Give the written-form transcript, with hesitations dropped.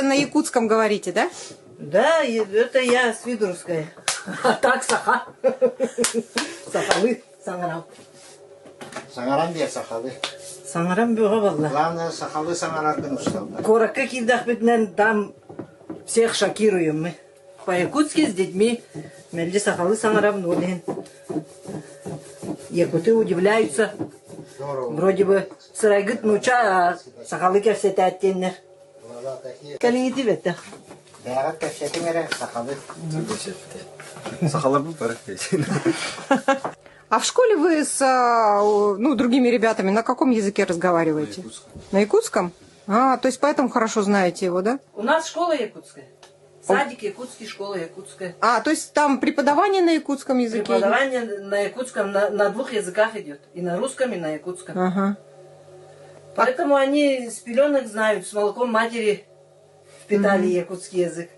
на якутском говорите, да? Да, это я свидурская. А так саха. Сахалы, саңарам. Саңарам бер сахалы. Саңарам бюға валла. Главное, сахалы саңарардың ұсталды. Коракка кидах битнен там всех шокируем мы. По-якутски с детьми. Мельди сахалы саңарам нолин. Якуты удивляются. Вроде бы сырайгыт нуча, а сахалы кәфсеті әттеннер. Кәліңі тибетті. Бәрі кәпшеті мере сахалы. Сахалар был парах. А в школе вы с другими ребятами на каком языке разговариваете? На якутском? А, то есть поэтому хорошо знаете его, да? У нас школа якутская. Садик якутский, школа якутская. А, то есть там преподавание на якутском языке? Преподавание на якутском на двух языках идет. И на русском, и на якутском. Ага. Поэтому они с пеленок знают, с молоком матери впитали якутский язык.